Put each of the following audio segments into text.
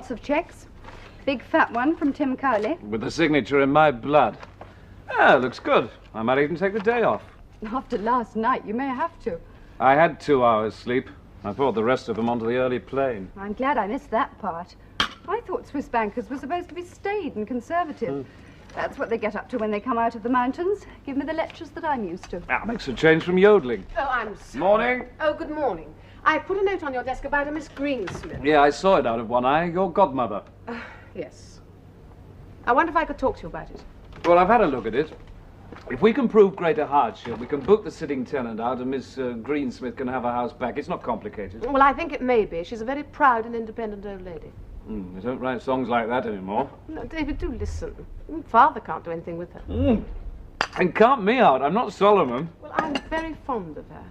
Lots of cheques. Big fat one from Tim Cowley. With the signature in my blood. Ah, looks good. I might even take the day off. After last night, you may have to. I had 2 hours sleep. I brought the rest of them onto the early plane. I'm glad I missed that part. I thought Swiss bankers were supposed to be staid and conservative. That's what they get up to when they come out of the mountains. Give me the lectures that I'm used to. Ah, makes a change from yodeling. Oh, I'm sorry. Morning. Oh, good morning. I put a note on your desk about a Miss Greensmith. Yeah, I saw it out of one eye. Your godmother. Yes. I wonder if I could talk to you about it. Well, I've had a look at it. If we can prove greater hardship, we can book the sitting tenant out and Miss Greensmith can have her house back. It's not complicated. Well, I think it may be. She's a very proud and independent old lady. They don't write songs like that anymore. No, David, do listen. Father can't do anything with her. And count me out. I'm not Solomon. Well, I'm very fond of her.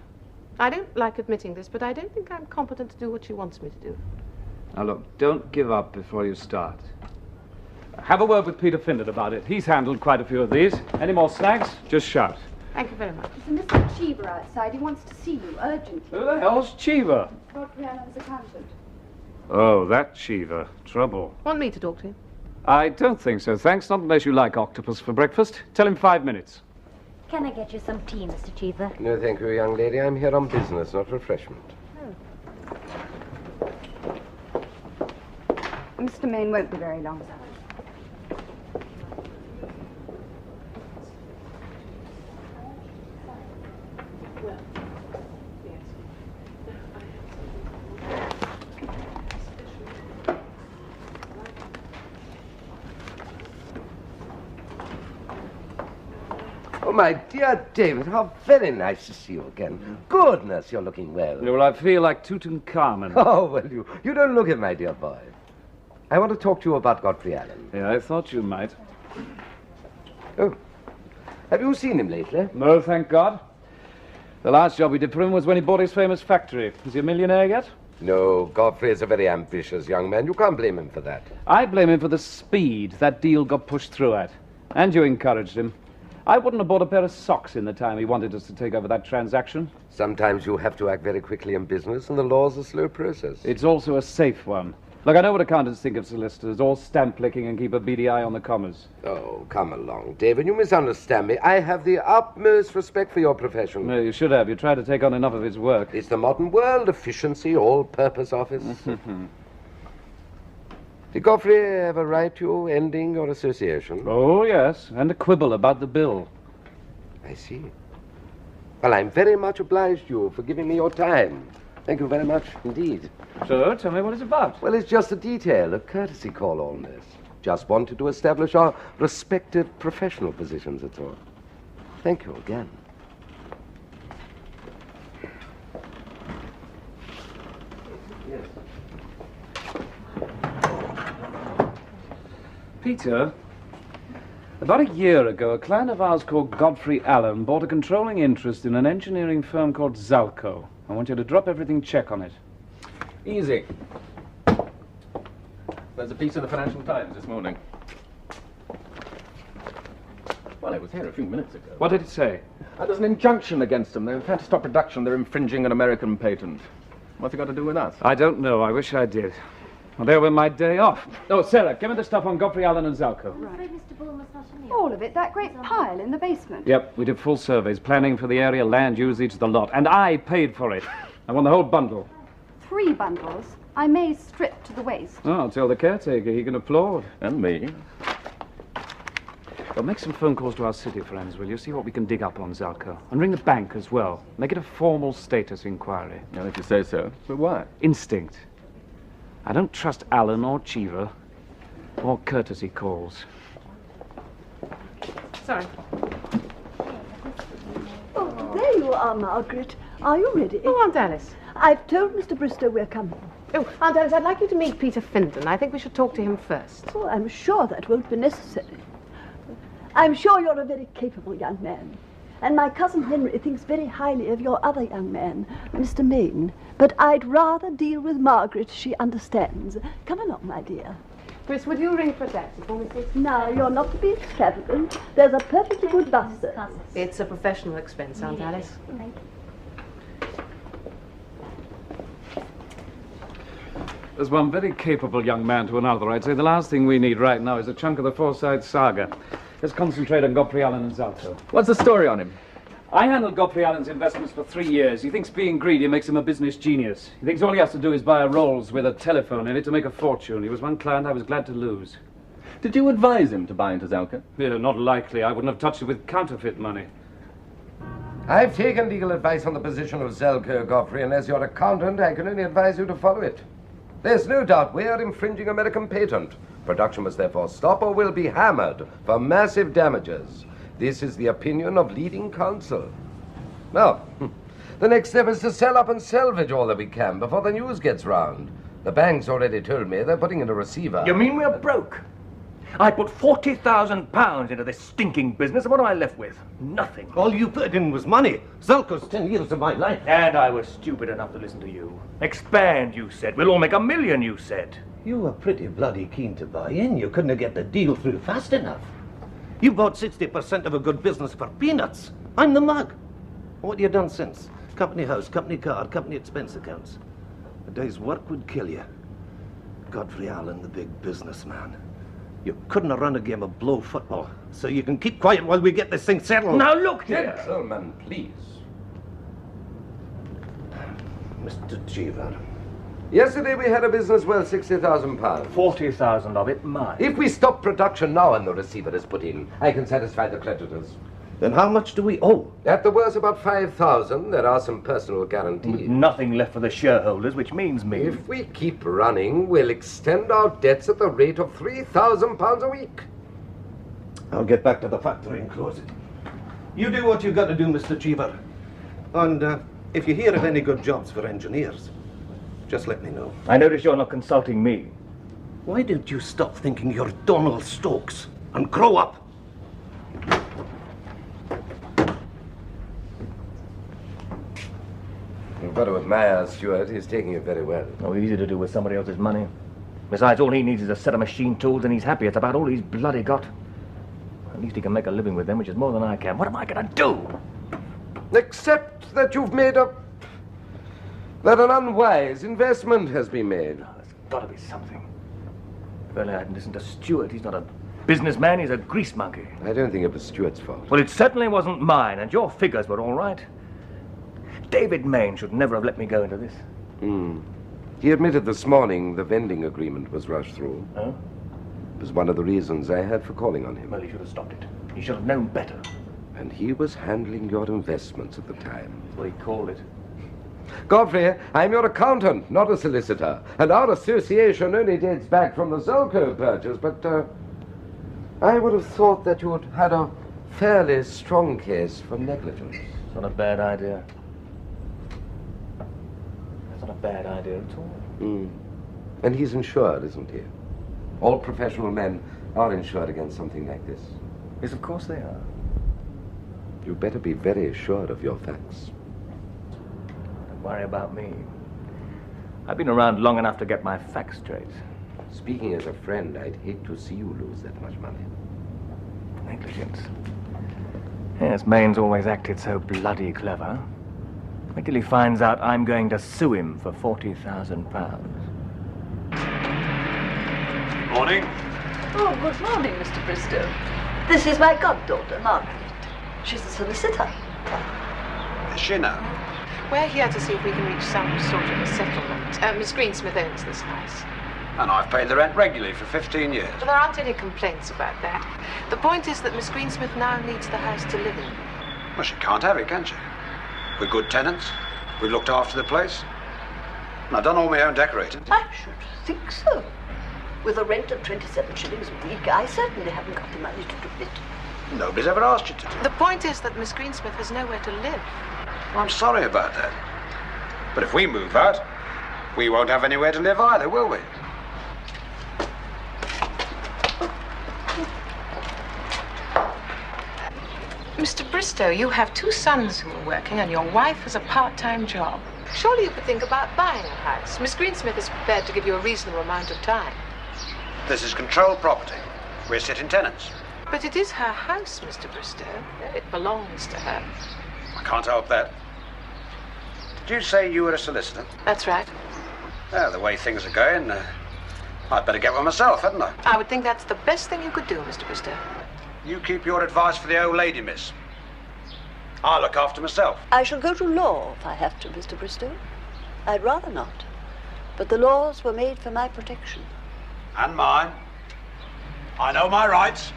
I don't like admitting this, but I don't think I'm competent to do what she wants me to do. Now, look, don't give up before you start. Have a word with Peter Findon about it. He's handled quite a few of these. Any more snags? Just shout. Thank you very much. There's a Mr. Cheever outside. He wants to see you urgently. Who the hell's Cheever? Godfrey Allen's accountant. Oh, that Cheever. Trouble. Want me to talk to him? I don't think so, thanks. Not unless you like octopus for breakfast. Tell him 5 minutes. Can I get you some tea, Mr. Cheever? No, thank you, young lady. I'm here on business, not refreshment. Mr. Maine won't be very long. Oh, my dear David, how very nice to see you again. Goodness, you're looking well. Well, I feel like Tutankhamun. Oh, well, you don't look it, my dear boy. I want to talk to you about Godfrey Allen. Yeah, I thought you might. Oh, have you seen him lately? No, thank God. The last job we did for him was when he bought his famous factory. Is he a millionaire yet? No, Godfrey is a very ambitious young man. You can't blame him for that. I blame him for the speed that deal got pushed through at. And you encouraged him. I wouldn't have bought a pair of socks in the time he wanted us to take over that transaction. Sometimes you have to act very quickly in business, and the law's a slow process. It's also a safe one. Look, I know what accountants think of solicitors, all stamp-licking and keep a beady eye on the commas. Oh, come along, David. You misunderstand me. I have the utmost respect for your profession. No, you should have. You tried to take on enough of his work. It's the modern world, efficiency, all-purpose office. Did Godfrey ever write you ending your association? Oh, yes, and a quibble about the bill. I see. Well, I'm very much obliged to you for giving me your time. Thank you very much indeed. So, tell me what it's about. Well, it's just a detail, a courtesy call on this. Just wanted to establish our respective professional positions, that's all. Thank you again. Yes. Peter, about a year ago, a client of ours called Godfrey Allen bought a controlling interest in an engineering firm called Zalko. I want you to drop everything, check on it. Easy. There's a piece in the Financial Times this morning. Well, it was here a few minutes ago. What did it say? There's an injunction against them. They've had to stop production. They're infringing an American patent. What's it got to do with us? I don't know. I wish I did. Well, there went my day off. Oh, Sarah, give me the stuff on Godfrey Allen and Zalko. All of it, that great pile in the basement. Yep, we did full surveys, planning for the area, land usage, the lot. And I paid for it. I won the whole bundle. 3 bundles. I may strip to the waist. Oh, I'll tell the caretaker. He can applaud. And me. Well, make some phone calls to our city friends, will you? See what we can dig up on Zalko. And ring the bank as well. Make it a formal status inquiry. Yeah, if you say so. But why? Instinct. I don't trust Allen or Cheever. Or courtesy calls. Sorry. Oh, there you are, Margaret. Are you ready? Oh, Aunt Alice. I've told Mr. Bristow we're coming. Oh, Aunt Alice, I'd like you to meet Peter Findon. I think we should talk to him first. Oh, I'm sure that won't be necessary. I'm sure you're a very capable young man. And my cousin Henry thinks very highly of your other young man, Mr. Maine. But I'd rather deal with Margaret. She understands. Come along, my dear. Chris, would you ring for a taxi for me, please? Now, you're not to be extravagant. There's a perfectly good bus service. It's a professional expense, Aunt Alice. Thank you. As one very capable young man to another, I'd say the last thing we need right now is a chunk of the Forsyth saga. Let's concentrate on Godfrey Allen and Zalko. What's the story on him? I handled Godfrey Allen's investments for 3 years. He thinks being greedy makes him a business genius. He thinks all he has to do is buy a Rolls with a telephone in it to make a fortune. He was one client I was glad to lose. Did you advise him to buy into Zalko? Yeah, not likely. I wouldn't have touched it with counterfeit money. I've taken legal advice on the position of Zalko, Godfrey, and as your accountant, I can only advise you to follow it. There's no doubt we are infringing American patent. Production must therefore stop or will be hammered for massive damages. This is the opinion of leading counsel. Now, the next step is to sell up and salvage all that we can before the news gets round. The bank's already told me they're putting in a receiver. You mean we're broke? I put £40,000 into this stinking business, and what am I left with? Nothing. All you put in was money. Zalko's 10 years of my life. And I was stupid enough to listen to you. Expand, you said. We'll all make $1 million, you said. You were pretty bloody keen to buy in. You couldn't get the deal through fast enough. You bought 60% of a good business for peanuts. I'm the mug. What have you done since? Company house, company car, company expense accounts. A day's work would kill you. Godfrey Allen, the big businessman. You couldn't have run a game of blow football, so you can keep quiet while we get this thing settled. Now look here. Gentlemen, please. Mr. Cheever. Yesterday we had a business worth £60,000. 40,000 of it mine. If we stop production now and the receiver is put in, I can satisfy the creditors. Then how much do we owe? At the worst, about 5,000. There are some personal guarantees. Nothing left for the shareholders, which means me. If we keep running, we'll extend our debts at the rate of £3,000 a week. I'll get back to the factory and close it. You do what you've got to do, Mr. Cheever. And if you hear of any good jobs for engineers, just let me know. I notice you're not consulting me. Why don't you stop thinking you're Donald Stokes and grow up? You've got to admire Stuart. He's taking it very well. Oh, easy to do with somebody else's money. Besides, all he needs is a set of machine tools and he's happy. It's about all he's bloody got. At least he can make a living with them, which is more than I can. What am I going to do? Except that you've made up... that an unwise investment has been made. Oh, there's got to be something. If only I hadn't listened to Stuart. He's not a businessman, he's a grease monkey. I don't think it was Stuart's fault. Well, it certainly wasn't mine, and your figures were all right. David Main should never have let me go into this. He admitted this morning the vending agreement was rushed through. Oh? It was one of the reasons I had for calling on him. Well, he should have stopped it. He should have known better. And he was handling your investments at the time. That's what he called it. Godfrey, I'm your accountant, not a solicitor. And our association only dates back from the Zalko purchase, but I would have thought that you had had a fairly strong case for negligence. It's not a bad idea. That's not a bad idea at all. And he's insured, isn't he? All professional men are insured against something like this. Yes, of course they are. You better be very assured of your facts. Don't worry about me. I've been around long enough to get my facts straight. Speaking as a friend, I'd hate to see you lose that much money. Negligence. Yes, Main's always acted so bloody clever. Wait till he finds out I'm going to sue him for £40,000. Morning. Oh, good morning, Mr. Bristow. This is my goddaughter, Margaret. She's a solicitor. Is she now? We're here to see if we can reach some sort of a settlement. Miss Greensmith owns this house. And I've paid the rent regularly for 15 years. But there aren't any complaints about that. The point is that Miss Greensmith now needs the house to live in. Well, she can't have it, can she? We're good tenants. We've looked after the place. And I've done all my own decorating. I should think so. With a rent of 27 shillings a week, I certainly haven't got the money to do it. Nobody's ever asked you to do it. The point is that Miss Greensmith has nowhere to live. Well, I'm sorry about that. But if we move out, we won't have anywhere to live either, will we? Mr. Bristow, you have 2 sons who are working and your wife has a part-time job. Surely you could think about buying a house. Miss Greensmith is prepared to give you a reasonable amount of time. This is controlled property. We're sitting tenants. But it is her house, Mr. Bristow. It belongs to her. I can't help that. Did you say you were a solicitor? That's right. Well, the way things are going, I'd better get one myself, hadn't I? I would think that's the best thing you could do, Mr. Bristow. You keep your advice for the old lady, miss. I'll look after myself. I shall go to law if I have to, Mr. Bristow. I'd rather not. But the laws were made for my protection. And mine. I know my rights.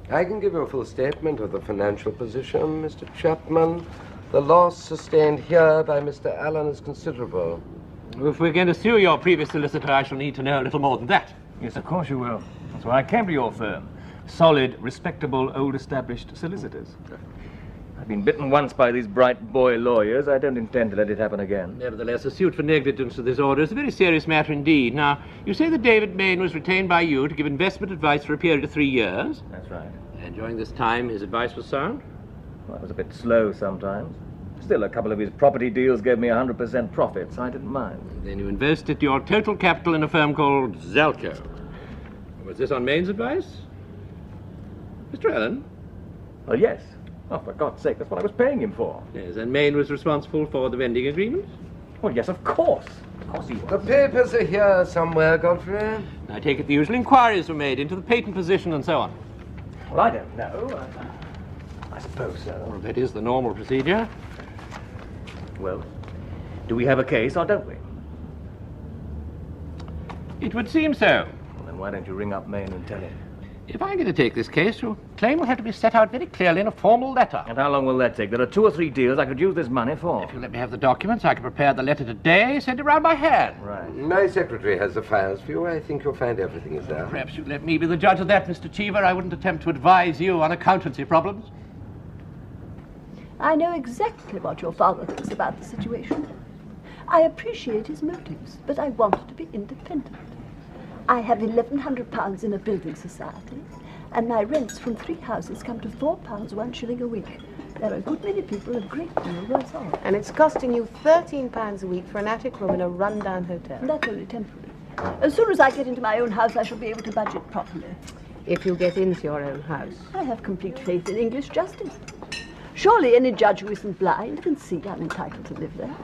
I can give you a full statement of the financial position, Mr. Chapman. The loss sustained here by Mr. Allen is considerable. If we're going to sue your previous solicitor, I shall need to know a little more than that. Yes, of course you will. That's why I came to your firm. Solid, respectable, old-established solicitors. I've been bitten once by these bright boy lawyers. I don't intend to let it happen again. Nevertheless, a suit for negligence of this order is a very serious matter indeed. Now, you say that David Main was retained by you to give investment advice for a period of 3 years. That's right. And during this time, his advice was sound? Well, it was a bit slow sometimes. Still, a couple of his property deals gave me 100% profit, so I didn't mind. Then you invested your total capital in a firm called Zalko. Was this on Main's advice? Mr. Allen? Well, yes. Oh, for God's sake, that's what I was paying him for. Yes, and Main was responsible for the vending agreement? Well, yes, of course. Of course he was. The papers are here somewhere, Godfrey. I take it the usual inquiries were made into the patent position and so on. Well, I don't know. I suppose so. Well, that is the normal procedure. Well, do we have a case or don't we? It would seem so. Well, then why don't you ring up Main and tell him? If I'm going to take this case, your claim will have to be set out very clearly in a formal letter. And how long will that take? There are 2 or 3 deals I could use this money for. If you let me have the documents, I can prepare the letter today, send it round by hand. Right. My secretary has the files for you. I think you'll find everything is there. Perhaps you'd let me be the judge of that, Mr. Cheever. I wouldn't attempt to advise you on accountancy problems. I know exactly what your father thinks about the situation. I appreciate his motives, but I want to be independent. I have £1,100 in a building society, and my rents from 3 houses come to £4 1 shilling a week. There are a good many people a great deal worse off. And it's costing you £13 a week for an attic room in a run-down hotel. That's only temporary. As soon as I get into my own house, I shall be able to budget properly. If you get into your own house. I have complete faith in English justice. Surely any judge who isn't blind can see I'm entitled to live there.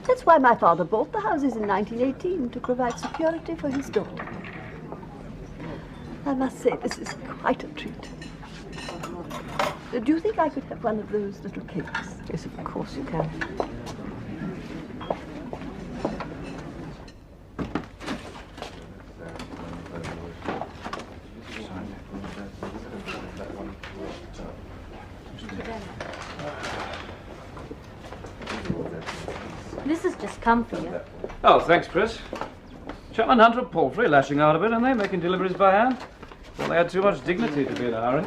That's why my father bought the houses in 1918, to provide security for his daughter. I must say, this is quite a treat. Do you think I could have one of those little cakes? Yes, of course you can. This has just come for you. Oh, thanks, Chris. Chapman Hunter and Palfrey lashing out of it, and they making deliveries by hand. Well, they had too much dignity to be in a hurry.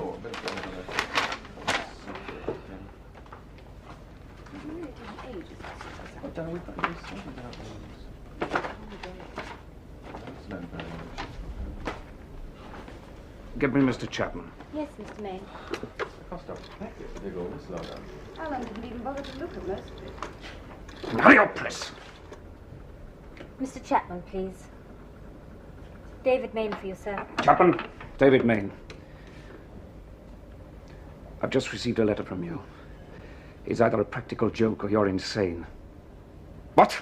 Get me Mr. Chapman. Yes, Mr. Main. Alan didn't even bother to look at most of it. Hurry up, Chris. Mr. Chapman, please. David Main for you, sir. Chapman, David Main. I've just received a letter from you. It's either a practical joke or you're insane. What?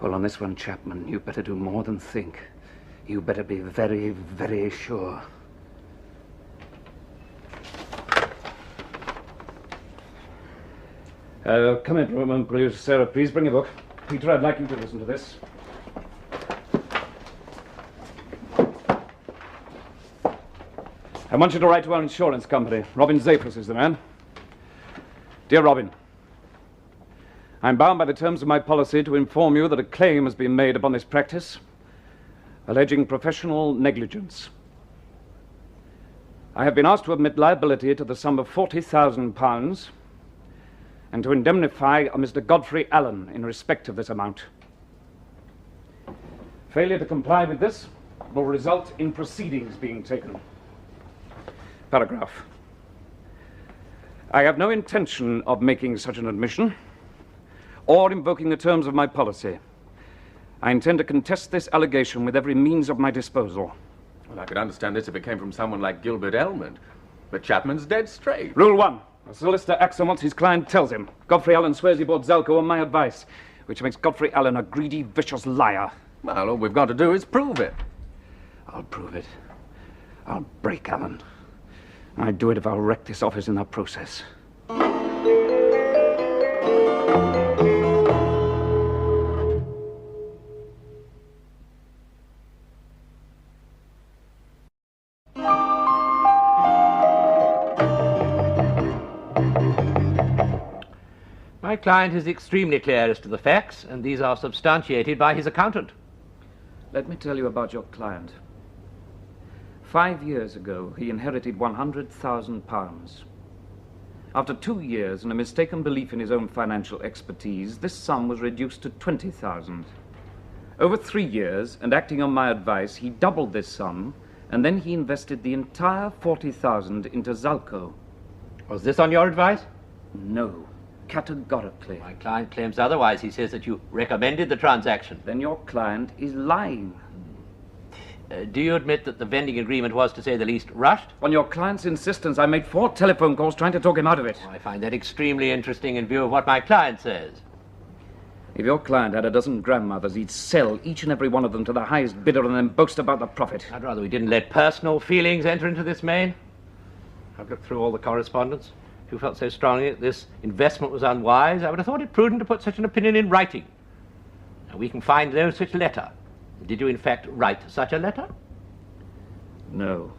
Well, on this one, Chapman, you better do more than think. You better be very, very sure. Come in for a moment, please. Sarah, please bring a book. Peter, I'd like you to listen to this. I want you to write to our insurance company. Robin Zapus is the man. Dear Robin, I'm bound by the terms of my policy to inform you that a claim has been made upon this practice, alleging professional negligence. I have been asked to admit liability to the sum of £40,000 and to indemnify a Mr. Godfrey Allen in respect of this amount. Failure to comply with this will result in proceedings being taken. Paragraph. I have no intention of making such an admission or invoking the terms of my policy. I intend to contest this allegation with every means of my disposal. Well, I could understand this if it came from someone like Gilbert Elmond. But Chapman's dead straight. Rule 1. A solicitor acts on what his client tells him. Godfrey Allen swears he bought Zalko on my advice, which makes Godfrey Allen a greedy, vicious liar. Well, all we've got to do is prove it. I'll prove it. I'll break Allen. I'd do it if I'll wreck this office in that process. My client is extremely clear as to the facts, and these are substantiated by his accountant. Let me tell you about your client. 5 years ago, he inherited £100,000. After 2 years and a mistaken belief in his own financial expertise, this sum was reduced to £20,000. Over 3 years, and acting on my advice, he doubled this sum, and then he invested the entire £40,000 into Zalko. Was this on your advice? No, categorically. My client claims otherwise. He says that you recommended the transaction. Then your client is lying. Do you admit that the vending agreement was, to say the least, rushed? On your client's insistence, I made 4 telephone calls trying to talk him out of it. I find that extremely interesting in view of what my client says. If your client had a dozen grandmothers, he'd sell each and every one of them to the highest bidder and then boast about the profit. I'd rather we didn't let personal feelings enter into this, Maine. I've looked through all the correspondence. If you felt so strongly that this investment was unwise, I would have thought it prudent to put such an opinion in writing. Now, we can find no such letter. Did you, in fact, write such a letter? No.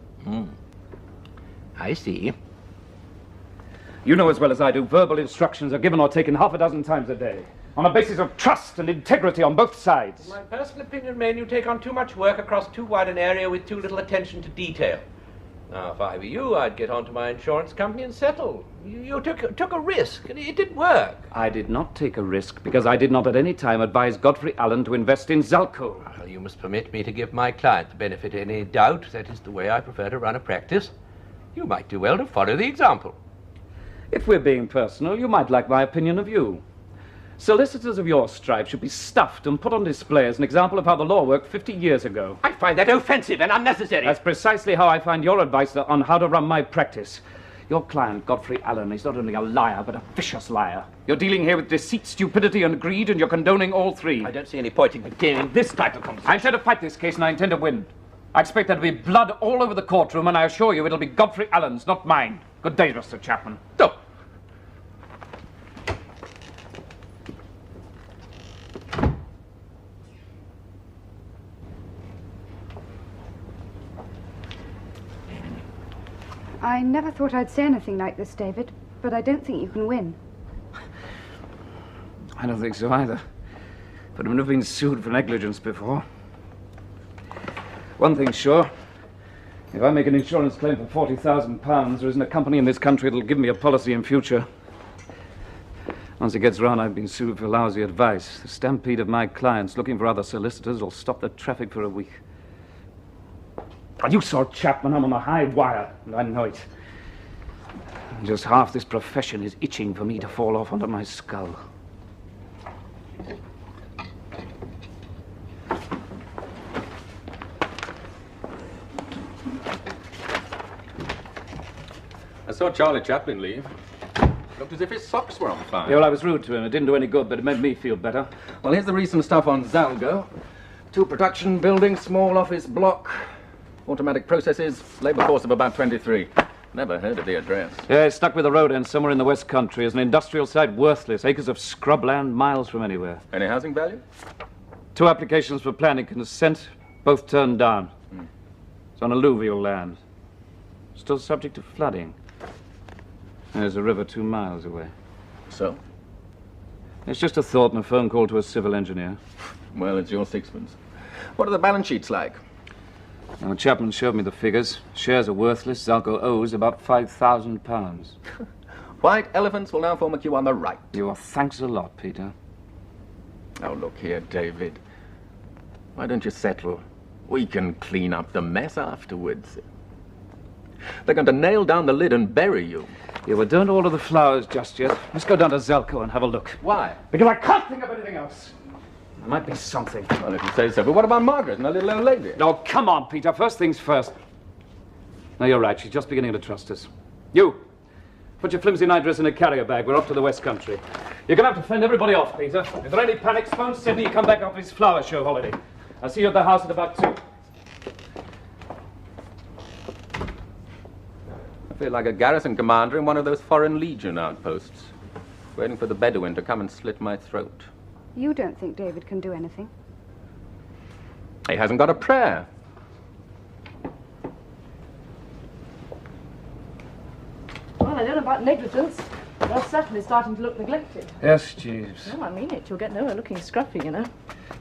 I see. You know as well as I do, verbal instructions are given or taken half a dozen times a day, on a basis of trust and integrity on both sides. In my personal opinion, Maine, you take on too much work across too wide an area with too little attention to detail. Now, if I were you, I'd get on to my insurance company and settle. You took a risk, and it didn't work. I did not take a risk because I did not at any time advise Godfrey Allen to invest in Zalko. Well, you must permit me to give my client the benefit of any doubt. That is the way I prefer to run a practice. You might do well to follow the example. If we're being personal, you might like my opinion of you. Solicitors of your stripe should be stuffed and put on display as an example of how the law worked 50 years ago. I find that offensive and unnecessary. That's precisely how I find your advice on how to run my practice. Your client, Godfrey Allen, is not only a liar, but a vicious liar. You're dealing here with deceit, stupidity, and greed, and you're condoning all three. I don't see any point in continuing this type of conversation. I intend to fight this case, and I intend to win. I expect there to be blood all over the courtroom, and I assure you it'll be Godfrey Allen's, not mine. Good day, Mr. Chapman. Go. I never thought I'd say anything like this, David, but I don't think you can win. I don't think so either. But I've never been sued for negligence before. One thing's sure. If I make an insurance claim for £40,000, there isn't a company in this country that'll give me a policy in future. Once it gets round, I've been sued for lousy advice. The stampede of my clients looking for other solicitors will stop the traffic for a week. You saw Chapman. I'm on the high wire, and I know it. Just half this profession is itching for me to fall off onto my skull. I saw Charlie Chaplin leave. Looked as if his socks were on fire. Yeah, well, I was rude to him. It didn't do any good, but it made me feel better. Well, here's the recent stuff on Zalko. 2 production buildings, small office block, automatic processes, labor force of about 23. Never heard of the address. Yeah, it's stuck with the road end somewhere in the West Country. As an industrial site, worthless. Acres of scrubland, miles from anywhere. Any housing value? 2 applications for planning consent, both turned down. It's on alluvial land. Still subject to flooding. There's a river 2 miles away. So? It's just a thought and a phone call to a civil engineer. Well, it's your sixpence. What are the balance sheets like? Now, Chapman showed me the figures. Shares are worthless. Zalko owes about £5,000. White elephants will now form a queue on the right. Thanks a lot, Peter. Oh, look here, David. Why don't you settle? We can clean up the mess afterwards. They're going to nail down the lid and bury you. Yeah, well, don't order the flowers just yet. Let's go down to Zalko and have a look. Why? Because I can't think of anything else. There might be something. Well, if you say so. But what about Margaret and her little old lady? No, come on, Peter. First things first. No, you're right. She's just beginning to trust us. You, put your flimsy nightdress in a carrier bag. We're off to the West Country. You're going to have to fend everybody off, Peter. If there are any panics, phone Sidney. Come back off his flower show holiday. I'll see you at the house at about 2. I feel like a garrison commander in one of those Foreign Legion outposts, waiting for the Bedouin to come and slit my throat. You don't think David can do anything? He hasn't got a prayer. Well, I don't know about negligence. You're certainly starting to look neglected. Yes, Jeeves. No, I mean it. You'll get nowhere looking scruffy, you know.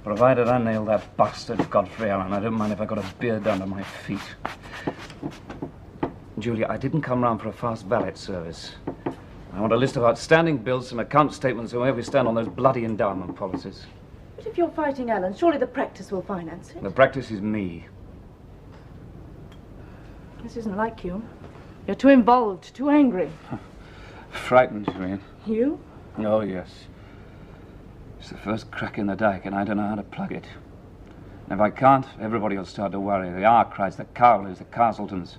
Provided I nail that bastard Godfrey Allen, I don't mind if I got a beard under my feet. Julia, I didn't come round for a fast valet service. I want a list of outstanding bills, some account statements, and where we stand on those bloody endowment policies. But if you're fighting Alan, surely the practice will finance it. The practice is me. This isn't like you. You're too involved, too angry. Frightened, you mean? You? Oh, yes. It's the first crack in the dike, and I don't know how to plug it. And if I can't, everybody will start to worry. The Arkwrights, the Cowleys, the Castletons.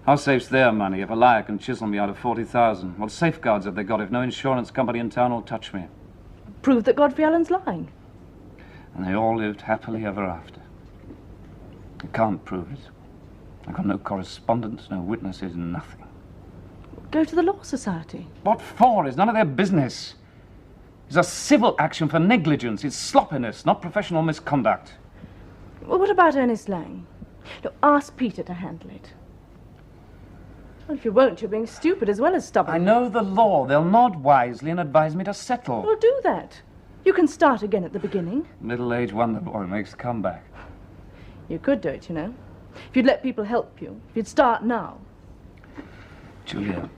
How safe's their money if a liar can chisel me out of 40,000? What safeguards have they got if no insurance company in town will touch me? Prove that Godfrey Allen's lying. And they all lived happily ever after. I can't prove it. I've got no correspondence, no witnesses, nothing. Go to the Law Society. What for? It's none of their business. It's a civil action for negligence. It's sloppiness, not professional misconduct. Well, what about Ernest Lang? Look, ask Peter to handle it. Well, if you won't, you're being stupid as well as stubborn. I know the law. They'll nod wisely and advise me to settle. Well, do that. You can start again at the beginning. Middle-aged wonder boy makes a comeback. You could do it, you know. If you'd let people help you. If you'd start now. Julia,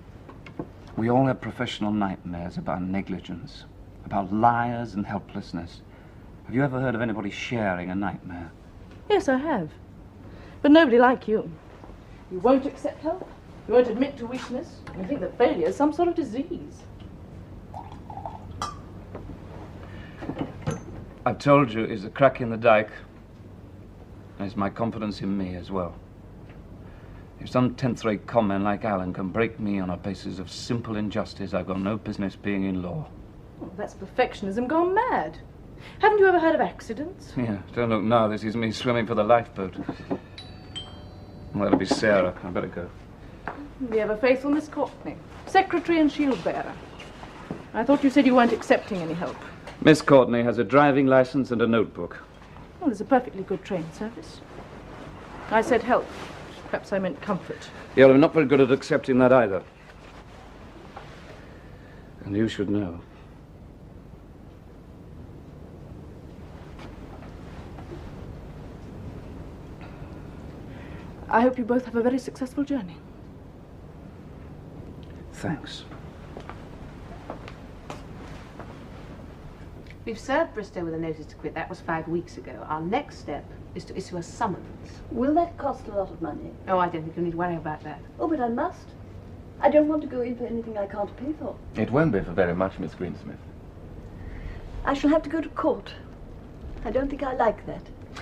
we all have professional nightmares about negligence, about liars and helplessness. Have you ever heard of anybody sharing a nightmare? Yes, I have. But nobody like you. You won't accept help. You won't admit to weakness. You think that failure is some sort of disease. I've told you it's a crack in the dike. And it's my confidence in me as well. If some 10th-rate conman like Allen can break me on a basis of simple injustice, I've got no business being in law. Oh, that's perfectionism gone mad. Haven't you ever heard of accidents? Yeah, don't look now. This is me swimming for the lifeboat. Well, that'll be Sarah. I better go. The ever-faithful Miss Courtney, secretary and shield-bearer. I thought you said you weren't accepting any help. Miss Courtney has a driving license and a notebook. Well, there's a perfectly good train service. I said help. Perhaps I meant comfort. Yeah, well, I'm not very good at accepting that either. And you should know. I hope you both have a very successful journey. Thanks. We've served Bristow with a notice to quit. That was 5 weeks ago. Our next step is to issue a summons. Will that cost a lot of money? Oh, I don't think you need to worry about that. Oh, but I must. I don't want to go in for anything I can't pay for. It won't be for very much, Miss Greensmith. I shall have to go to court. I don't think I like that.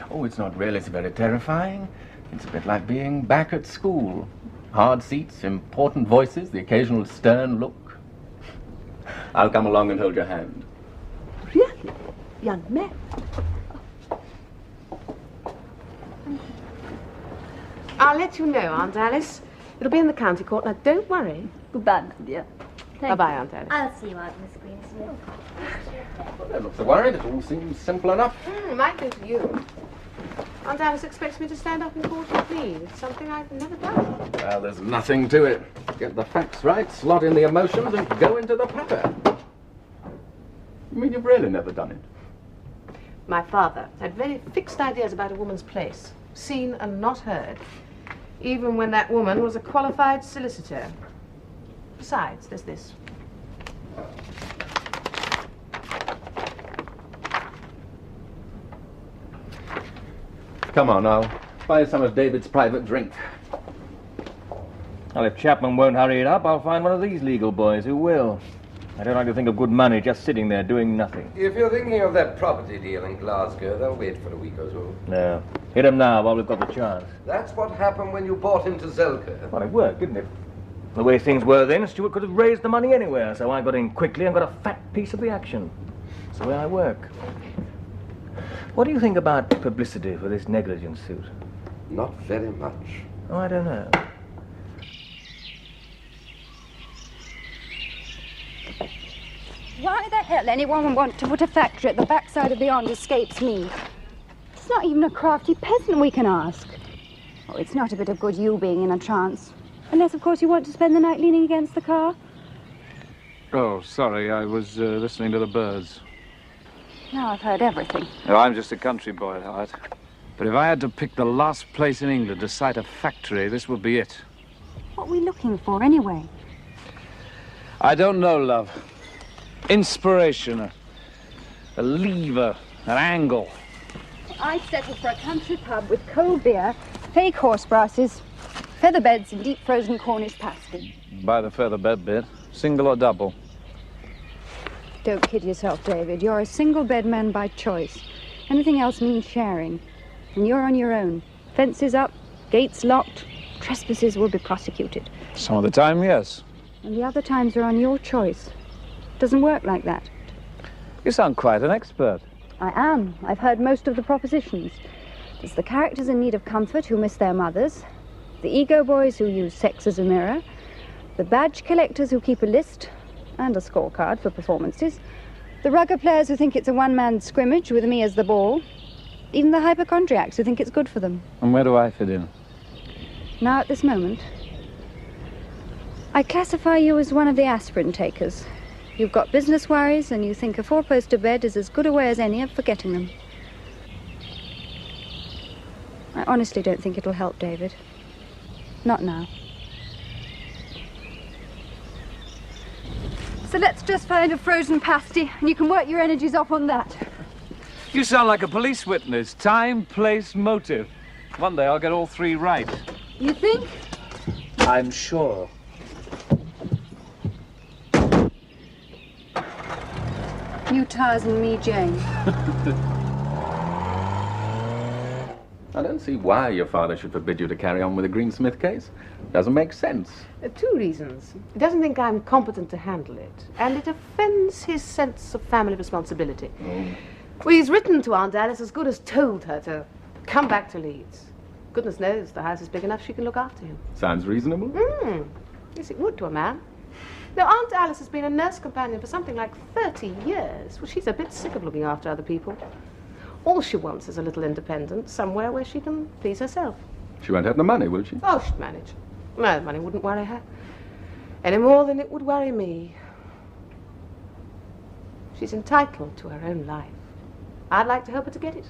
Oh, it's not really so very terrifying. It's a bit like being back at school. Hard seats, important voices, the occasional stern look. I'll come along and hold your hand. Really? Young man. I'll let you know, Aunt Alice. It'll be in the county court. Now, don't worry. Goodbye, my dear. Bye-bye, Aunt Alice. I'll see you out, Miss Greensmith. Well, don't look so worried. It all seems simple enough. It might go for you. Aunt Alice expects me to stand up in court and plead. It's something I've never done. Well, there's nothing to it. Get the facts right, slot in the emotions, and go into the putter. You mean you've really never done it? My father had very fixed ideas about a woman's place, seen and not heard, even when that woman was a qualified solicitor. Besides, there's this. Come on, I'll buy some of David's private drink. Well, if Chapman won't hurry it up, I'll find one of these legal boys who will. I don't like to think of good money just sitting there doing nothing. If you're thinking of that property deal in Glasgow, they'll wait for a week or so. No. Hit him now while we've got the chance. That's what happened when you bought into Zalko. Well, it worked, didn't it? The way things were then, Stuart could have raised the money anywhere, so I got in quickly and got a fat piece of the action. It's the way I work. What do you think about publicity for this negligence suit? Not very much. Oh, I don't know. Why the hell anyone would want to put a factory at the backside of beyond escapes me. It's not even a crafty peasant we can ask. Oh, it's not a bit of good you being in a trance. Unless, of course, you want to spend the night leaning against the car. Oh, sorry, I was listening to the birds. Now I've heard everything. Oh, I'm just a country boy at heart. But if I had to pick the last place in England to site a factory, this would be it. What are we looking for, anyway? I don't know, love. Inspiration, a lever, an angle. I'd settle for a country pub with cold beer, fake horse brasses, feather beds and deep frozen Cornish pasty. By the feather bed bit, single or double? Don't kid yourself, David. You're a single bed man by choice. Anything else means sharing. And you're on your own. Fences up, gates locked, trespassers will be prosecuted. Some of the time, yes. And the other times are on your choice. Doesn't work like that. You sound quite an expert. I am. I've heard most of the propositions. There's the characters in need of comfort who miss their mothers, the ego boys who use sex as a mirror, the badge collectors who keep a list and a scorecard for performances, the rugger players who think it's a one-man scrimmage with me as the ball, even the hypochondriacs who think it's good for them. And where do I fit in? Now, at this moment, I classify you as one of the aspirin takers. You've got business worries and you think a four-poster bed is as good a way as any of forgetting them. I honestly don't think it'll help, David. Not now. So let's just find a frozen pasty and you can work your energies off on that. You sound like a police witness. Time, place, motive. One day I'll get all three right. You think? I'm sure. You Tarzan, me Jane. I don't see why your father should forbid you to carry on with the Greensmith case. Doesn't make sense. 2 reasons. He doesn't think I'm competent to handle it, and it offends his sense of family responsibility. Well, he's written to Aunt Alice as good as told her to come back to Leeds. Goodness knows the house is big enough she can look after him. Sounds reasonable. Yes, it would to a man. Now, Aunt Alice has been a nurse companion for something like 30 years. Well, she's a bit sick of looking after other people. All she wants is a little independence, somewhere where she can please herself. She won't have the money, will she? Oh, she'd manage. No, the money wouldn't worry her. Any more than it would worry me. She's entitled to her own life. I'd like to help her to get it.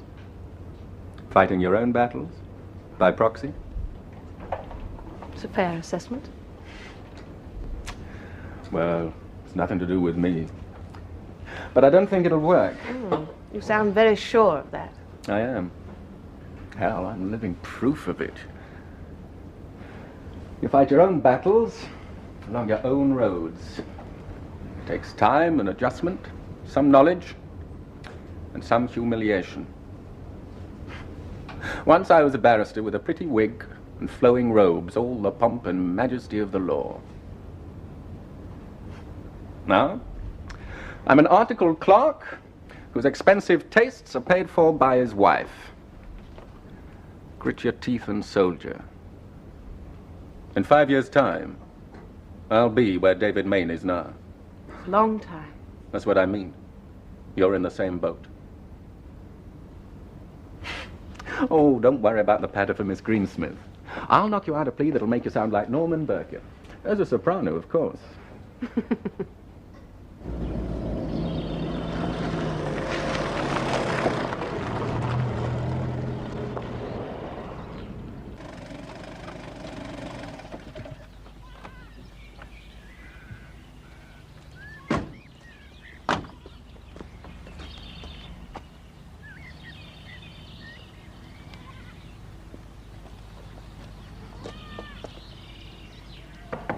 Fighting your own battles? By proxy? It's a fair assessment. Well, it's nothing to do with me. But I don't think it'll work. You sound very sure of that. I am. Hell, I'm living proof of it. You fight your own battles along your own roads. It takes time and adjustment, some knowledge, and some humiliation. Once I was a barrister with a pretty wig and flowing robes, all the pomp and majesty of the law. Now, I'm an articled clerk whose expensive tastes are paid for by his wife. Grit your teeth and soldier. In 5 years' time, I'll be where David Main is now. Long time. That's what I mean. You're in the same boat. Oh, don't worry about the patter for Miss Greensmith. I'll knock you out a plea that'll make you sound like Norman Burke. As a soprano, of course.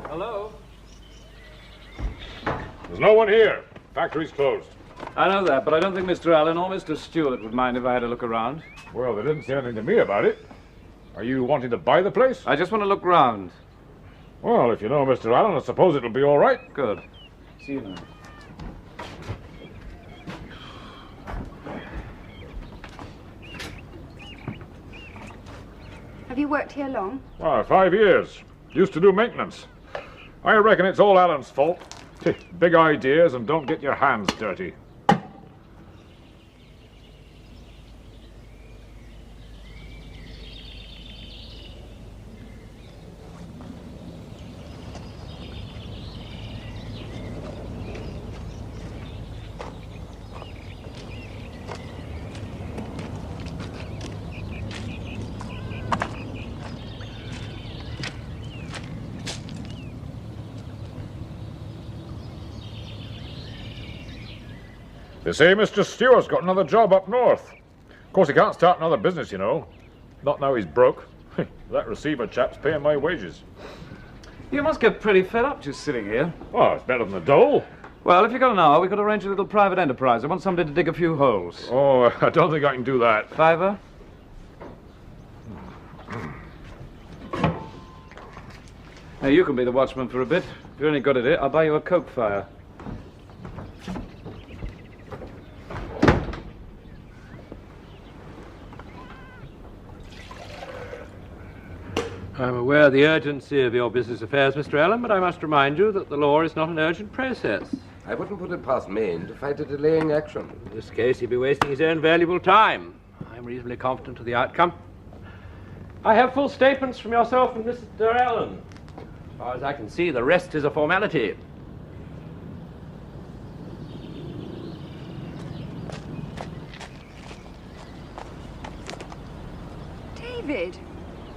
Hello? There's no one here. Factory's closed. I know that, but I don't think Mr. Allen or Mr. Stewart would mind if I had a look around. Well, they didn't say anything to me about it. Are you wanting to buy the place? I just want to look round. Well, if you know Mr. Allen, I suppose it'll be all right. Good. See you now. Have you worked here long? 5 years. Used to do maintenance. I reckon it's all Allen's fault. Big ideas and don't get your hands dirty. They say Mr. Stewart's got another job up north. Of course, he can't start another business, you know. Not now he's broke. That receiver chap's paying my wages. You must get pretty fed up just sitting here. Oh, it's better than the dole. Well, if you've got an hour, we could arrange a little private enterprise. I want somebody to dig a few holes. Oh, I don't think I can do that. $5? Now, you can be the watchman for a bit. If you're any good at it, I'll buy you a coke fire. I'm aware of the urgency of your business affairs, Mr. Allen, but I must remind you that the law is not an urgent process. I wouldn't put it past Maine to fight a delaying action. In this case, he'd be wasting his own valuable time. I'm reasonably confident of the outcome. I have full statements from yourself and Mr. Allen. As far as I can see, the rest is a formality. David,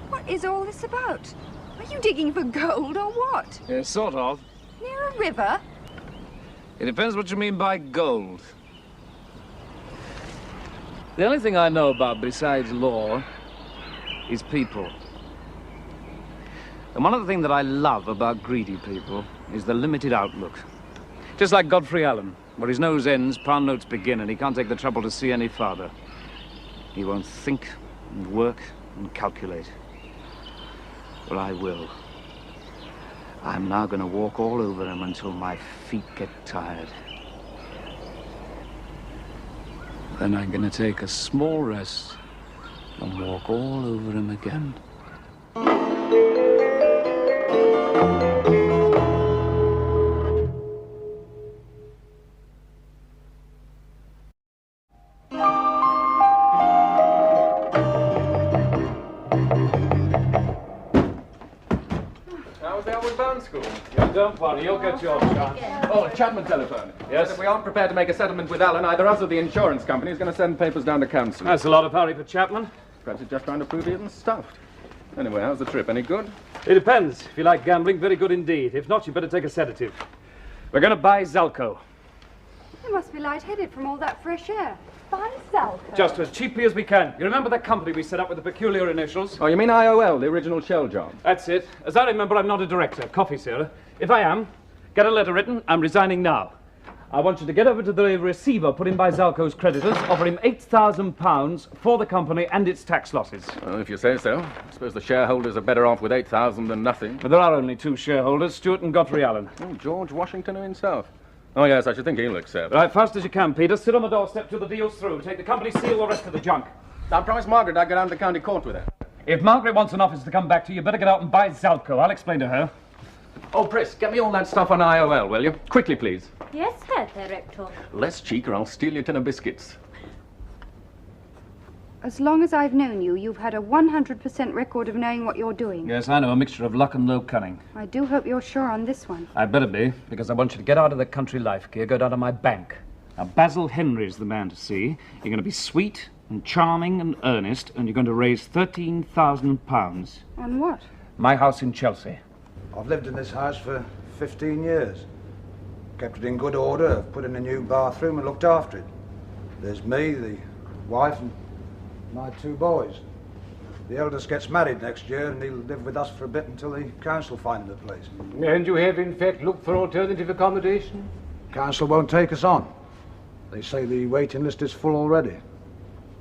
what is all this about? Are you digging for gold or what? Yeah, sort of. Near a river? It depends what you mean by gold. The only thing I know about besides law is people. And one of the things that I love about greedy people is the limited outlook. Just like Godfrey Allen, where his nose ends, pound notes begin, and he can't take the trouble to see any farther. He won't think and work and calculate. Well, I will. I'm now going to walk all over him until my feet get tired. Then I'm going to take a small rest and walk all over him again. Don't worry, you'll get your chance. Oh, Chapman telephone. Yes? If we aren't prepared to make a settlement with Allen, either us or the insurance company is going to send papers down to council. That's a lot of hurry for Chapman. Perhaps he's just trying to prove he isn't stuffed. Anyway, how's the trip? Any good? It depends. If you like gambling, very good indeed. If not, you better take a sedative. We're going to buy Zalko. You must be lightheaded from all that fresh air. Buy Zalko? Just as cheaply as we can. You remember that company we set up with the peculiar initials? Oh, you mean IOL, the original shell job? That's it. As I remember, I'm not a director. Coffee, sir. If I am, get a letter written. I'm resigning now. I want you to get over to the receiver put in by Zalko's creditors, offer him £8,000 for the company and its tax losses. Well, if you say so. I suppose the shareholders are better off with $8,000 than nothing. But there are only two shareholders, Stuart and Godfrey Allen. Oh, George Washington himself. Oh, yes, I should think he'll accept. Right, fast as you can, Peter. Sit on the doorstep till the deal's through. Take the company seal, the rest of the junk. I promised Margaret I'd go down to the county court with her. If Margaret wants an office to come back to, you better get out and buy Zalko. I'll explain to her. Oh, Pris, get me all that stuff on IOL, will you? Quickly, please. Yes, Herr Director. Less cheek or I'll steal your tin of biscuits. As long as I've known you, you've had a 100% record of knowing what you're doing. Yes, I know. A mixture of luck and low cunning. I do hope you're sure on this one. I'd better be, because I want you to get out of the country life gear, go down to my bank. Now, Basil Henry's the man to see. You're going to be sweet and charming and earnest, and you're going to raise £13,000. On what? My house in Chelsea. I've lived in this house for 15 years. Kept it in good order, put in a new bathroom and looked after it. There's me, the wife, and my two boys. The eldest gets married next year and he'll live with us for a bit until the council find him a place. And you have, in fact, looked for alternative accommodation? Council won't take us on. They say the waiting list is full already.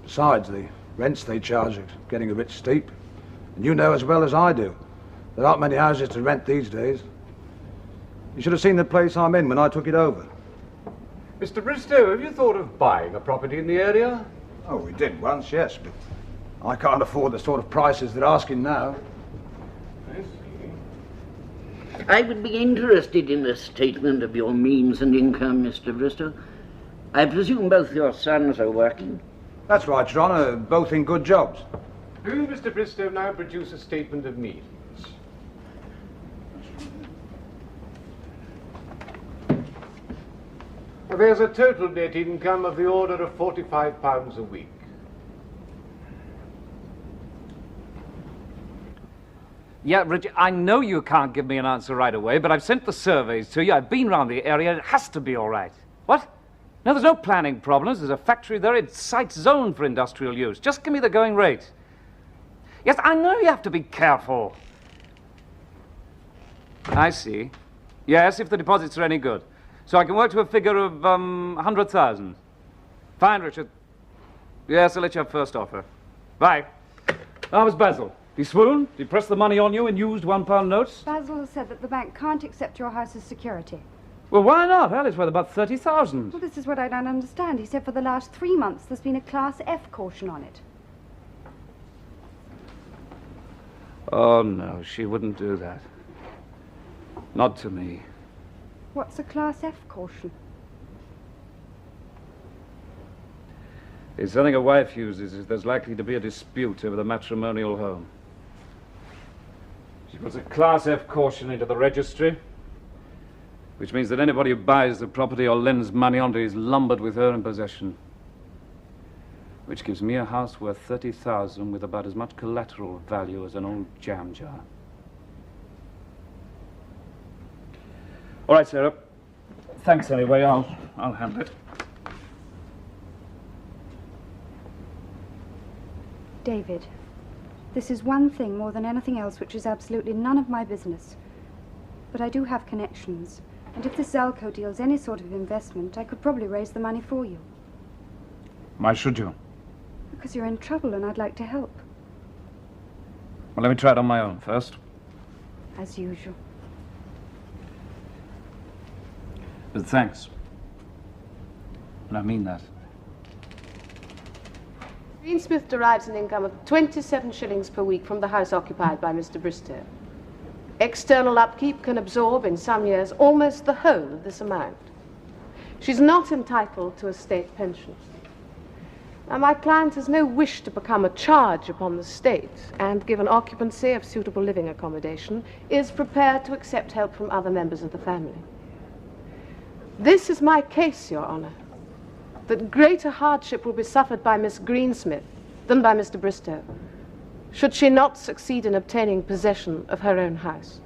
Besides, the rents they charge are getting a bit steep. And you know as well as I do, There aren't many houses to rent these days. You should have seen the place I'm in when I took it over. Mr. Bristow, have you thought of buying a property in the area? Oh, we did once, yes, but I can't afford the sort of prices they're asking now. I would be interested in a statement of your means and income, Mr. Bristow. I presume both your sons are working? That's right, Your Honour, both in good jobs. Do Mr. Bristow now produce a statement of means? There's a total net income of the order of £45 a week. Yeah, Richard, I know you can't give me an answer right away, but I've sent the surveys to you. I've been round the area. It has to be all right. What? No, there's no planning problems. There's a factory there. It's site zoned for industrial use. Just give me the going rate. Yes, I know you have to be careful. I see. Yes, if the deposits are any good. So I can work to a figure of 100,000. Fine, Richard. Yes, I'll let you have first offer. Bye. How was Basil? Did he swoon? Did he press the money on you in used £1 notes? Basil has said that the bank can't accept your house as security. Well, why not? Well, it's worth about 30,000. Well, this is what I don't understand. He said for the last 3 months there's been a Class F caution on it. Oh, no, she wouldn't do that. Not to me. What's a Class F caution? It's something a wife uses if there's likely to be a dispute over the matrimonial home. She puts a Class F caution into the registry, which means that anybody who buys the property or lends money onto it is lumbered with her in possession. Which gives me a house worth 30,000 with about as much collateral value as an old jam jar. All right, Sarah. Thanks anyway. I'll handle it. David, this is one thing more than anything else which is absolutely none of my business. But I do have connections, and if this Zalko deal's any sort of investment, I could probably raise the money for you. Why should you? Because you're in trouble and I'd like to help. Well, let me try it on my own first. As usual. But thanks. And I mean that. Greensmith derives an income of 27 shillings per week from the house occupied by Mr. Bristow. External upkeep can absorb, in some years, almost the whole of this amount. She's not entitled to a state pension. Now, my client has no wish to become a charge upon the state, and given occupancy of suitable living accommodation, is prepared to accept help from other members of the family. This is my case, Your Honour, that greater hardship will be suffered by Miss Greensmith than by Mr. Bristow, should she not succeed in obtaining possession of her own house.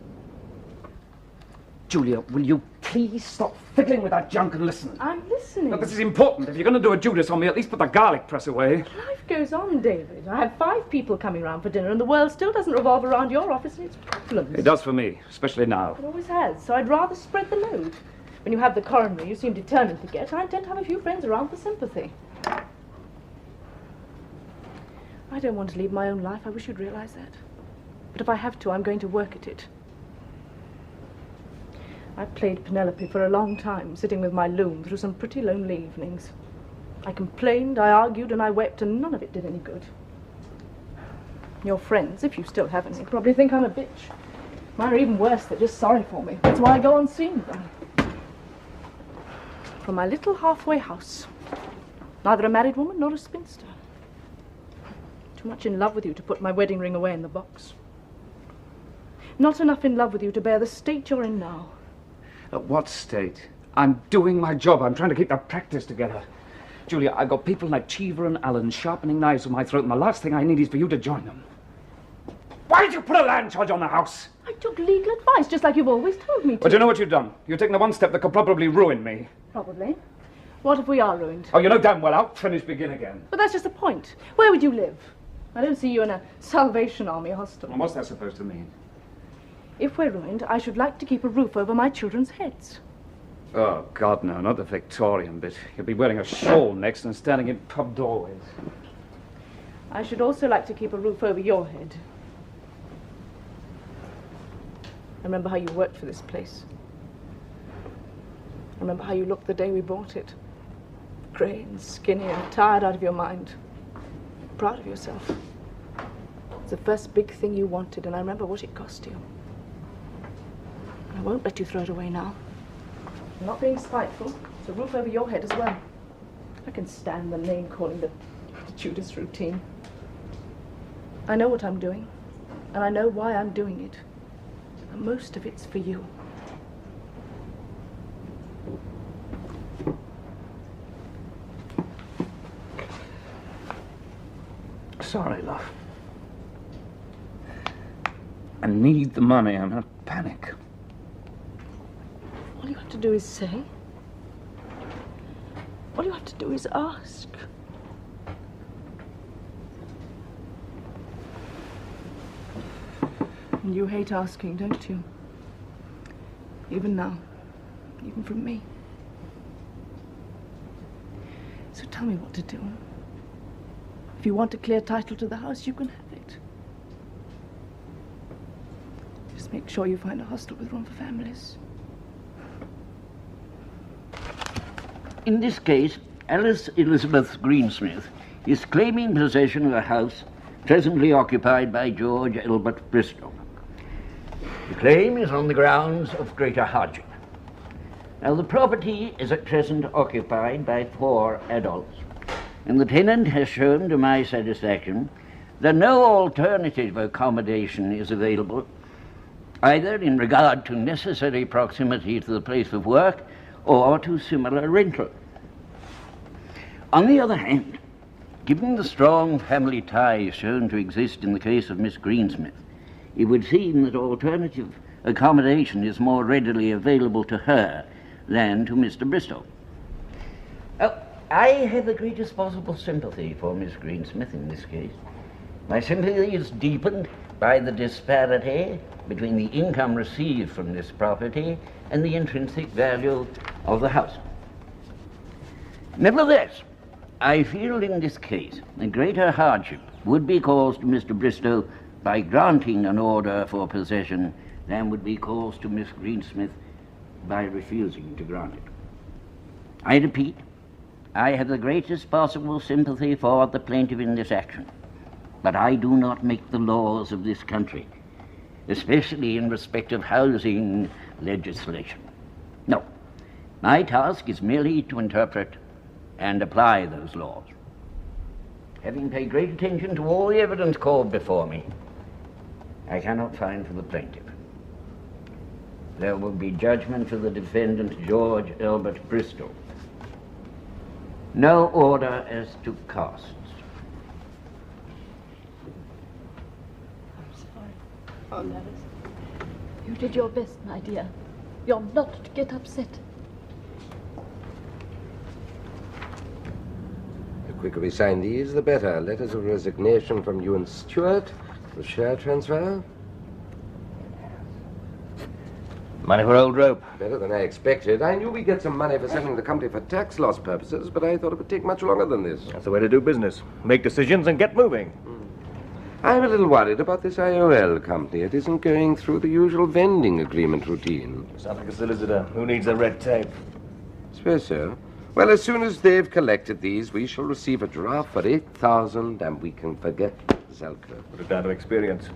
Julia, will you please stop fiddling with that junk and listen? I'm listening. Look, this is important. If you're going to do a Judas on me, at least put the garlic press away. Life goes on, David. I have 5 people coming round for dinner, and the world still doesn't revolve around your office and its problems. It does for me, especially now. It always has, so I'd rather spread the load. When you have the coroner you seem determined to get, I intend to have a few friends around for sympathy. I don't want to lead my own life. I wish you'd realize that. But if I have to, I'm going to work at it. I played Penelope for a long time, sitting with my loom through some pretty lonely evenings. I complained, I argued, and I wept, and none of it did any good. Your friends, if you still have any, probably think I'm a bitch. Mine are even worse, they're just sorry for me. That's why I go on seeing them. From my little halfway house. Neither a married woman nor a spinster. Too much in love with you to put my wedding ring away in the box. Not enough in love with you to bear the state you're in now. At what state? I'm doing my job. I'm trying to keep that practice together. Julia, I've got people like Cheever and Allen sharpening knives on my throat, and the last thing I need is for you to join them. Why did you put a land charge on the house? I took legal advice, just like you've always told me to. But you know what you've done? You've taken the one step that could probably ruin me. Probably. What if we are ruined? Oh, you know damn well I'll finish, begin again. But that's just the point. Where would you live? I don't see you in a Salvation Army hostel. Well, what's that supposed to mean? If we're ruined, I should like to keep a roof over my children's heads. Oh, God, no, not the Victorian bit. You'll be wearing a shawl next and standing in pub doorways. I should also like to keep a roof over your head. I remember how you worked for this place. I remember how you looked the day we bought it. Grey and skinny and tired out of your mind. Proud of yourself. It's the first big thing you wanted, and I remember what it cost you. I won't let you throw it away now. I'm not being spiteful. It's a roof over your head as well. I can stand the name-calling, the Judas routine. I know what I'm doing, and I know why I'm doing it. And most of it's for you. Sorry, love. I need the money. I'm in a panic. All you have to do is say. All you have to do is ask. And you hate asking, don't you? Even now. Even from me. So tell me what to do. If you want a clear title to the house, you can have it. Just make sure you find a hostel with room for families. In this case, Alice Elizabeth Greensmith is claiming possession of a house presently occupied by George Elbert Bristow. The claim is on the grounds of greater hardship. Now, the property is at present occupied by 4 adults, and the tenant has shown to my satisfaction that no alternative accommodation is available, either in regard to necessary proximity to the place of work or to similar rental. On the other hand, given the strong family ties shown to exist in the case of Miss Greensmith, it would seem that alternative accommodation is more readily available to her than to Mr. Bristow. I have the greatest possible sympathy for Miss Greensmith in this case. My sympathy is deepened by the disparity between the income received from this property and the intrinsic value of the house. Nevertheless, I feel in this case a greater hardship would be caused to Mr. Bristow by granting an order for possession than would be caused to Miss Greensmith by refusing to grant it. I repeat, I have the greatest possible sympathy for the plaintiff in this action, but I do not make the laws of this country, especially in respect of housing legislation. No, my task is merely to interpret and apply those laws. Having paid great attention to all the evidence called before me, I cannot find for the plaintiff. There will be judgment for the defendant, George Elbert Bristow. No order as to costs. I'm sorry. Oh, Alice. You did your best, my dear. You're not to get upset. The quicker we sign these, the better. Letters of resignation from you and Stewart. The share transfer. Money for old rope. Better than I expected. I knew we'd get some money for selling the company for tax loss purposes, but I thought it would take much longer than this. That's the way to do business. Make decisions and get moving. I'm a little worried about this IOL company. It isn't going through the usual vending agreement routine. Sounds like a solicitor. Who needs the red tape? Suppose so. Well, as soon as they've collected these, we shall receive a draft for 8,000, and we can forget Zalko. Put it down to experience.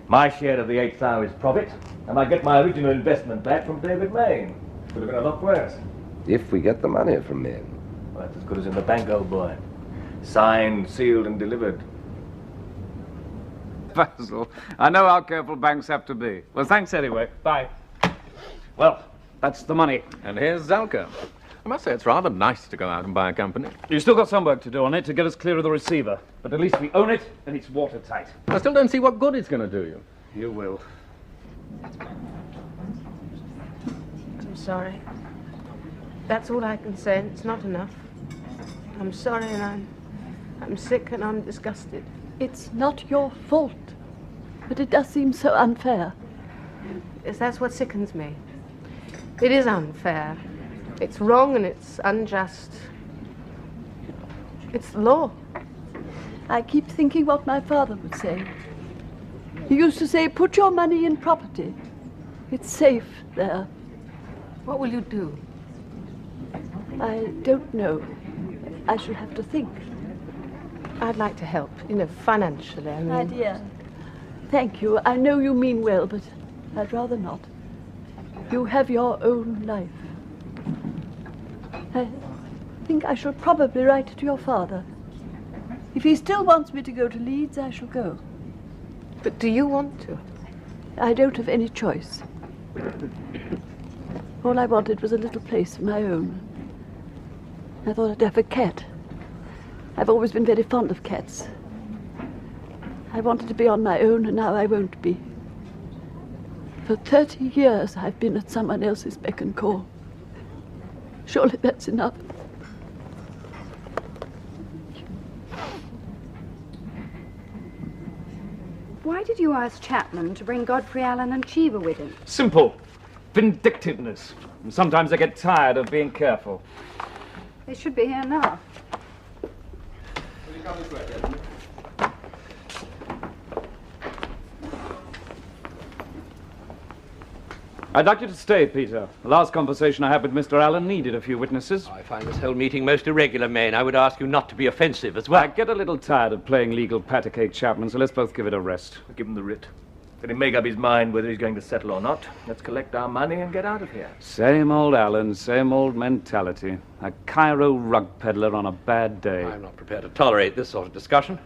My share of the 8,000 is profit, and I get my original investment back from David Main. Could have been a lot worse. If we get the money from Main. Well, that's as good as in the bank, old boy. Signed, sealed, and delivered. Basil, I know how careful banks have to be. Well, thanks anyway. Bye. Well, that's the money. And here's Zalko. I must say it's rather nice to go out and buy a company. You've still got some work to do on it to get us clear of the receiver. But at least we own it, and it's watertight. I still don't see what good it's going to do you. You will. I'm sorry. That's all I can say. It's not enough. I'm sorry, and I'm sick, and I'm disgusted. It's not your fault, but it does seem so unfair. Yes, that's what sickens me. It is unfair. It's wrong and it's unjust. It's the law. I keep thinking what my father would say. He used to say, put your money in property. It's safe there. What will you do? I don't know. I shall have to think. I'd like to help, financially, I mean. My dear, thank you. I know you mean well, but I'd rather not. You have your own life. I think I shall probably write to your father. If he still wants me to go to Leeds, I shall go. But do you want to? I don't have any choice. All I wanted was a little place of my own. I thought I'd have a cat. I've always been very fond of cats. I wanted to be on my own, and now I won't be. For 30 years I've been at someone else's beck and call. Surely that's enough. Why did you ask Chapman to bring Godfrey Allen and Cheever with him? Simple. Vindictiveness. And sometimes I get tired of being careful. They should be here now. Will you come this way, gentlemen? I'd like you to stay, Peter. The last conversation I had with Mr. Allen needed a few witnesses. I find this whole meeting most irregular, Maine. I would ask you not to be offensive as well. I get a little tired of playing legal patacake, Chapman, so let's both give it a rest. Give him the writ. Let him make up his mind whether he's going to settle or not. Let's collect our money and get out of here. Same old Allen, same old mentality. A Cairo rug peddler on a bad day. I'm not prepared to tolerate this sort of discussion.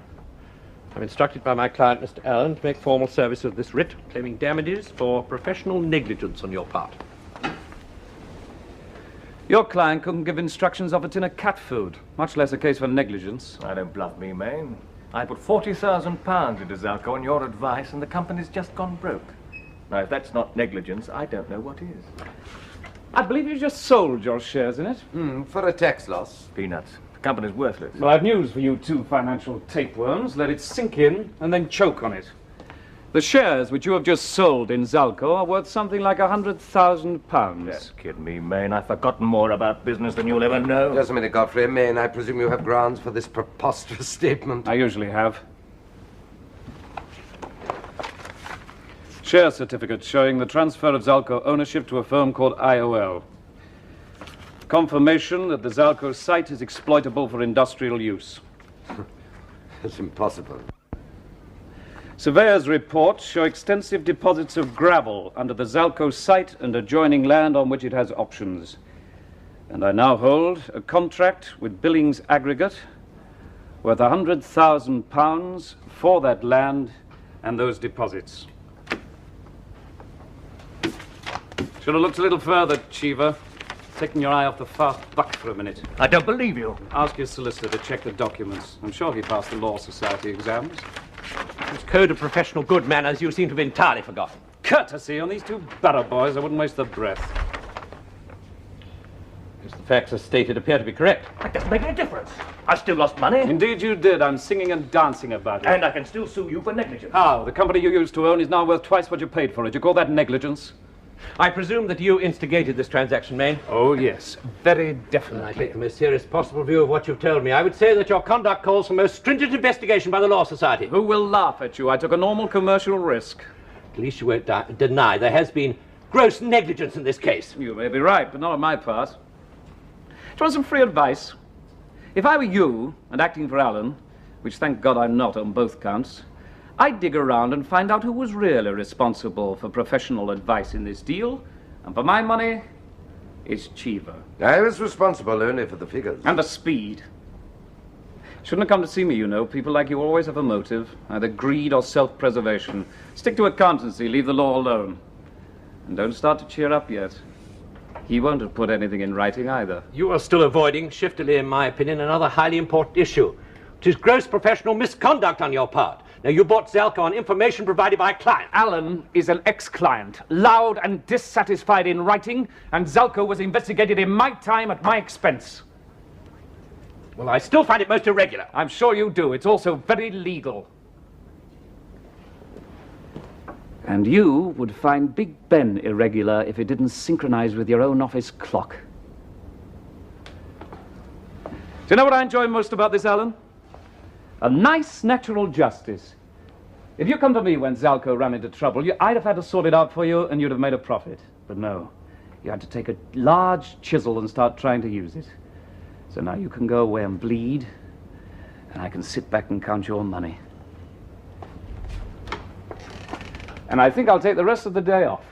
I'm instructed by my client, Mr. Allen, to make formal service of this writ, claiming damages for professional negligence on your part. Your client couldn't give instructions of a tin of cat food, much less a case for negligence. I don't bluff me, Maine. I put £40,000 into Zalko on your advice, and the company's just gone broke. Now, if that's not negligence, I don't know what is. I believe you just sold your shares in it. For a tax loss. Peanuts. The company's worthless. Well, I've news for you two financial tapeworms. Let it sink in and then choke on it. The shares which you have just sold in Zalko are worth something like £100,000. Don't kid me, Maine. I've forgotten more about business than you'll ever know. Just a minute, Godfrey. Maine, I presume you have grounds for this preposterous statement. I usually have. Share certificate showing the transfer of Zalko ownership to a firm called IOL. Confirmation that the Zalko site is exploitable for industrial use. That's impossible. Surveyor's reports show extensive deposits of gravel under the Zalko site and adjoining land on which it has options. And I now hold a contract with Billings Aggregate worth £100,000 for that land and those deposits. Should have looked a little further, Cheever. Taking your eye off the fast buck for a minute. I don't believe you. Ask your solicitor to check the documents. I'm sure he passed the Law Society exams. This code of professional good manners you seem to have entirely forgotten. Courtesy on these two barrow boys, I wouldn't waste the breath. As the facts as stated appear to be correct. That doesn't make any difference. I still lost money. Indeed you did. I'm singing and dancing about it. And I can still sue you for negligence. How? The company you used to own is now worth twice what you paid for it. You call that negligence? I presume that you instigated this transaction, Maine? Oh, yes. Very And definitely. I take the most serious possible view of what you've told me. I would say that your conduct calls for most stringent investigation by the Law Society. Who will laugh at you? I took a normal commercial risk. At least you won't deny there has been gross negligence in this case. You may be right, but not on my part. Do you want some free advice? If I were you, and acting for Allen, which thank God I'm not on both counts, I'd dig around and find out who was really responsible for professional advice in this deal. And for my money, it's Cheever. I was responsible only for the figures. And the speed. Shouldn't have come to see me, you know. People like you always have a motive, either greed or self-preservation. Stick to accountancy, leave the law alone. And don't start to cheer up yet. He won't have put anything in writing either. You are still avoiding, shiftily in my opinion, another highly important issue, which is gross professional misconduct on your part. Now, you bought Zalko on information provided by a client. Allen is an ex-client, loud and dissatisfied in writing, and Zalko was investigated in my time at my expense. Well, I still find it most irregular. I'm sure you do. It's also very legal. And you would find Big Ben irregular if it didn't synchronize with your own office clock. Do you know what I enjoy most about this, Allen? A nice natural justice. If you come to me when Zalko ran into trouble, I'd have had to sort it out for you and you'd have made a profit. But no, you had to take a large chisel and start trying to use it. So now you can go away and bleed, and I can sit back and count your money. And I think I'll take the rest of the day off.